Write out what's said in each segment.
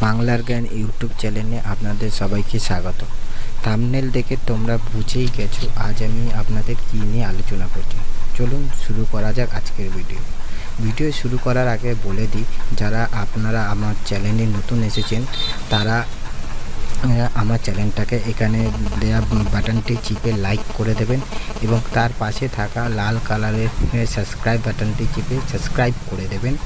বাংলার জ্ঞান ইউটিউব চ্যানেলে আপনাদের সবাইকে স্বাগত। থাম্বনেল দেখে তোমরা বুঝেই গেছো আজ আমি আপনাদের কী নিয়ে আলোচনা করছি। চলুন শুরু করা যাক আজকের ভিডিও শুরু করার আগে বলে দিই, যারা আপনারা আমার চ্যানেলে নতুন এসেছেন তারা আমার চ্যানেলটাকে এখানে দেওয়া বাটনটি চিপে লাইক করে দেবেন এবং তার পাশে থাকা লাল কালারের সাবস্ক্রাইব বাটনটি চিপে সাবস্ক্রাইব করে দেবেন।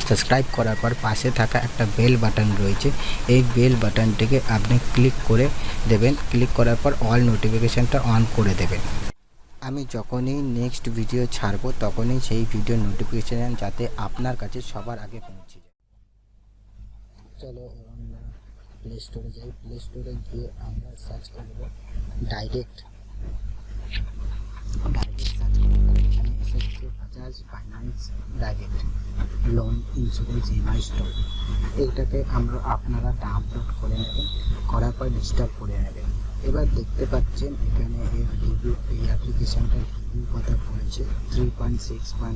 সাবস্ক্রাইব করার পর পাশে থাকা একটা বেল বাটন রয়েছে, এই বেল বাটনটিকে আপনি ক্লিক করে দেবেন। ক্লিক করার পর অল নোটিফিকেশানটা অন করে দেবেন। আমি যখনই নেক্সট ভিডিও ছাড়বো তখনই সেই ভিডিও নোটিফিকেশান যাতে আপনার কাছে সবার আগে পৌঁছে যায়। চলো আমরা প্লে স্টোরে যাই। প্লে স্টোরে গিয়ে আমরা সার্চ করব ডাইরেক্ট সার্চ করব। এখানে এসে গেছে Bajaj finance direct loan insurance EMI store. এইটাকে আপনারা ডাউনলোড করে নেবেন, করার পর ইনস্টল করে নেবেন। এবার দেখতে পাচ্ছেন এখানে এর রিভিউ, এই অ্যাপ্লিকেশানটার রিভিউ কথা পড়েছে 3.6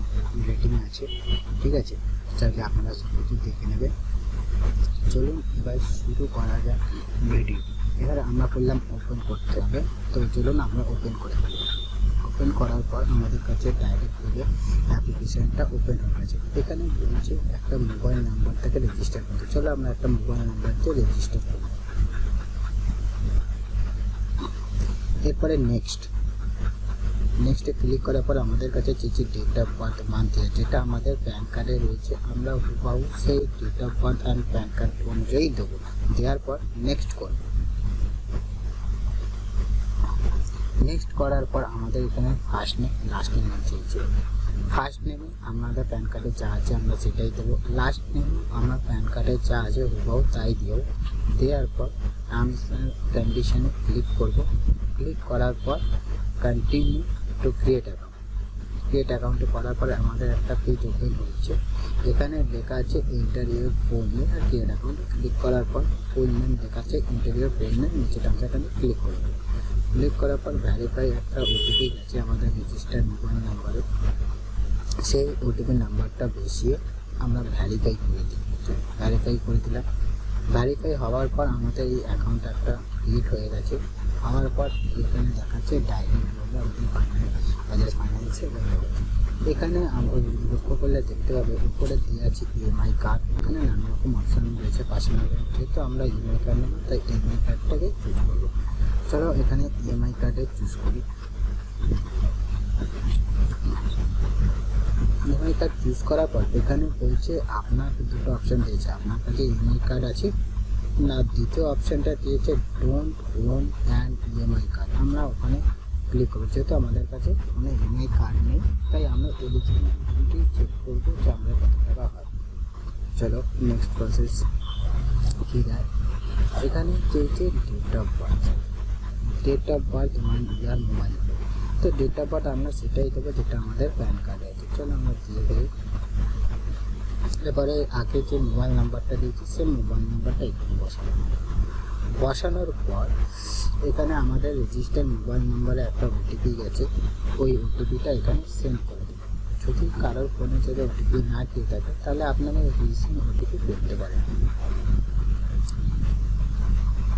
রেটিং আছে। ঠিক আছে, চাইলে আপনারা সব কিছু দেখে নেবেন। চলুন এবার শুরু করা যাক ভিডিও। এবার আমরা করলাম ওপেন করতে হবে, তো চলুন আমরা ওপেন করে ফেলি। ওপেন করার পর আমাদের কাছে ডাইরেক্ট করে অ্যাপ্লিকেশানটা ওপেন হয়ে গেছে। এখানে বলছে একটা মোবাইল নাম্বার থেকে রেজিস্টার করতে। চলো আমরা একটা মোবাইল নাম্বার দিয়ে রেজিস্টার করব। এরপরে নেক্সটে ক্লিক করার পর আমাদের কাছে যে ডেট অফ বার্থ মান্থ যেটা আমাদের প্যান কার্ডে রয়েছে, আমরা হুবহু সেই date of birth and PAN card অনুযায়ী দেবো। দেওয়ার পর নেক্সট করব। নেক্সট করার পর আমাদের এখানে ফার্স্ট নেম লাস্ট নেম চেয়েছে। ফার্স্ট নেমে আমাদের প্যান কার্ডে যা আছে আমরা সেটাই দেবো। লাস্ট নেম আমরা প্যান কার্ডে যা আছে হুবহু তাই দেবো। দেওয়ার পর টার্মস অ্যান্ড কন্ডিশনে ক্লিক করব। ক্লিক করার পর কন্টিনিউ টু ক্রিয়েট অ্যাকাউন্টে করার পরে আমাদের একটা পেজ ওপেন হচ্ছে। এখানে লেখা আছে ইন্টারভিউ ফুল নেম আর ক্রিয়েট অ্যাকাউন্ট। ক্লিক করার পর ফুল নেম লেখা আছে ইন্টারভিউ ফুল নেম, নিচে টানটানে ক্লিক করব। ক্লিক করার পর ভ্যারিফাই একটা ওটিপি গেছে আমাদের রেজিস্টার্ড মোবাইল নাম্বারে, সেই ওটিপি নাম্বারটা বসিয়ে আমরা ভ্যারিফাই করে দিলাম। ভ্যারিফাই হওয়ার পর আমাদের এই অ্যাকাউন্ট একটা ক্রিয়েট হয়ে গেছে। হওয়ার পর এখানে দেখাচ্ছে ডাইরেক্ট বাজাজ ফাইন্যান্সে। এখানে আমরা লক্ষ্য করলে দেখতে পাবে উপরে দিয়ে আছে ইএমআই কার্ড। এখানে নানা রকম অপশান রয়েছে পাশে নেবেন, যেহেতু আমরা ইএমআই কার্ড নেব তাই ইএমআই কার্ডটাকে চুজ করবো। চলো এখানে ইএমআই কার্ডে চুজ করি। ইএমআই কার্ড চুজ করার পর এখানে বলছে আপনার দুটো অপশান দিয়েছে, আপনার কাছে ইএমআই কার্ড আছে না। দ্বিতীয় অপশানটা দিয়েছে don't own and EMI card. আমরা ওখানে ক্লিক করবো, যেহেতু আমাদের কাছে কোনো ইএমআই কার্ড নেই তাই আমরা এলিজিবিলিটি চেক করবো যে আমরা কত টাকা হয়। চলো নেক্সট প্রসেস কী দেয়। এখানে চেয়েছে date of birth one year mobile number. তো ডেট অফ বার্থ আমরা সেটাই দেবো যেটা আমাদের প্যান কার্ডে আছে। চলো আমরা দিয়ে দেই। এবারে আগে যে মোবাইল নাম্বারটা দিয়েছি সেই মোবাইল নাম্বারটা এখানে বসানোর পর এখানে আমাদের রেজিস্টার্ড মোবাইল নাম্বারে একটা ওটিপি গেছে, ওই ওটিপিটা এখানে সেন্ড করে দেবে। যদি কারোর ফোনে যদি ওটিপি না দিয়ে থাকে তাহলে আপনারা রিসেন্ট ওটিপি করতে পারেন।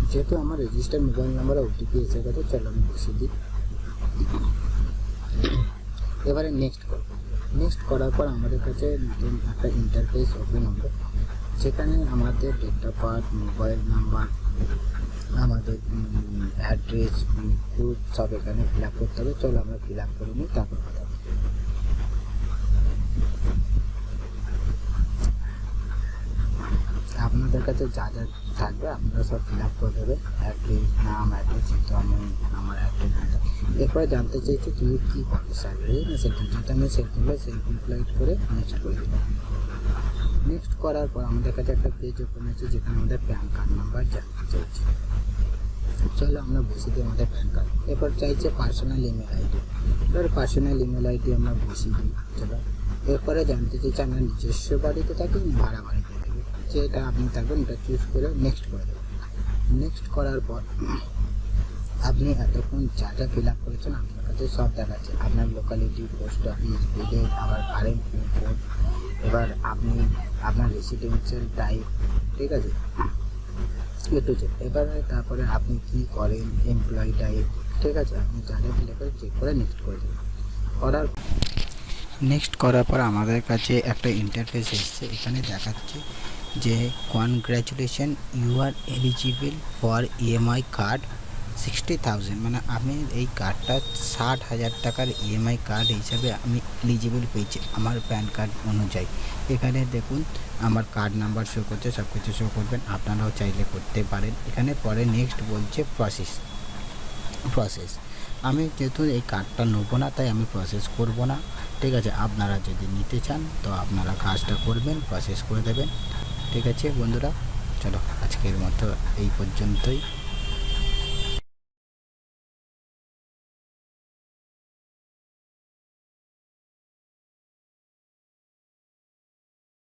যেহেতু আমার রেজিস্টার্ড মোবাইল নাম্বারে ওটিপি এসে গেছে, চলো আমি বসিয়ে দিই। এবারে নেক্সট করব। নেক্সট করার পর আমাদের কাছে নতুন একটা ইন্টারফেস ওপেন হবে, যেখানে আমাদের date of birth, mobile number, আমাদের অ্যাড্রেস, প্রুফ সব এখানে ফিল আপ করতে হবে। চলো আমরা ফিল আপ করে নিই, তারপর কথা বলি। আপনাদের কাছে যা যা থাকবে আপনারা সব ফিল আপ করে দেবে। অ্যাড্রেস, নাম, অ্যাড্রেস, যেহেতু আমার অ্যাড্রেস না। এরপরে জানতে চাইছি তুমি কী করবে, স্যালারি না সেলফ। যেটা আমি সেলফ এমপ্লয়েড করে নেক্সট করে দিলাম। নেক্সট করার পর আমাদের কাছে একটা পেজ ওপেন আছে যেখানে আমাদের প্যান কার্ড নাম্বার জানতে চাইছে। চলো আমরা বসিয়ে দিই আমাদের প্যান কার্ড। এরপর চাইছে পার্সোনাল ইমেল আইডি। এবার পার্সোনাল ইমেল আইডি আমরা বসিয়ে দিই। চলো এরপরে জানতে চাইছি আমরা নিজস্ব বাড়িতে থাকি ভাড়া বাড়িতে থাকি, যেটা আপনি থাকবেন এটা চুজ করে নেক্সট করে দেবেন। নেক্সট করার পর আপনি এতক্ষণ যা যা ফিল আপ করেছেন আপনার কাছে সব দেখাচ্ছে। আপনার লোকালিটি, পোস্ট অফিস, ভিলেজ, আবার কারেন্ট পিনকোড, এবার আপনি আপনার রেসিডেন্সিয়াল টাইপ, ঠিক আছে, একটু চেক। এবারে তারপরে আপনি কি করেন, এমপ্লয়ি টাইপ, ঠিক আছে, আপনি যা যা ফিল করে চেক করে নেক্সট করে দেবেন। নেক্সট করার পর আমাদের কাছে একটা ইন্টারফেস এসছে, এখানে দেখাচ্ছে যে congratulation, you are eligible for EMI card 60,000, মানে আমি এই কার্ডটা 60,000 টাকার ইএমআই কার্ড হিসাবে আমি এলিজিবল পেয়েছি আমার প্যান কার্ড অনুযায়ী। এখানে দেখুন আমার কার্ড নাম্বার শো করছে, সব কিছু শো করবেন, আপনারাও চাইলে করতে পারেন। এখানে পরে নেক্সট বলছে প্রসেস। আমি যেহেতু এই কার্ডটা নেবো না তাই আমি প্রসেস করব না, ঠিক আছে। আপনারা যদি নিতে চান তো আপনারা কাজটা করবেন, প্রসেস করে দেবেন, ঠিক আছে বন্ধুরা। চলো আজকের মতো এই পর্যন্তই।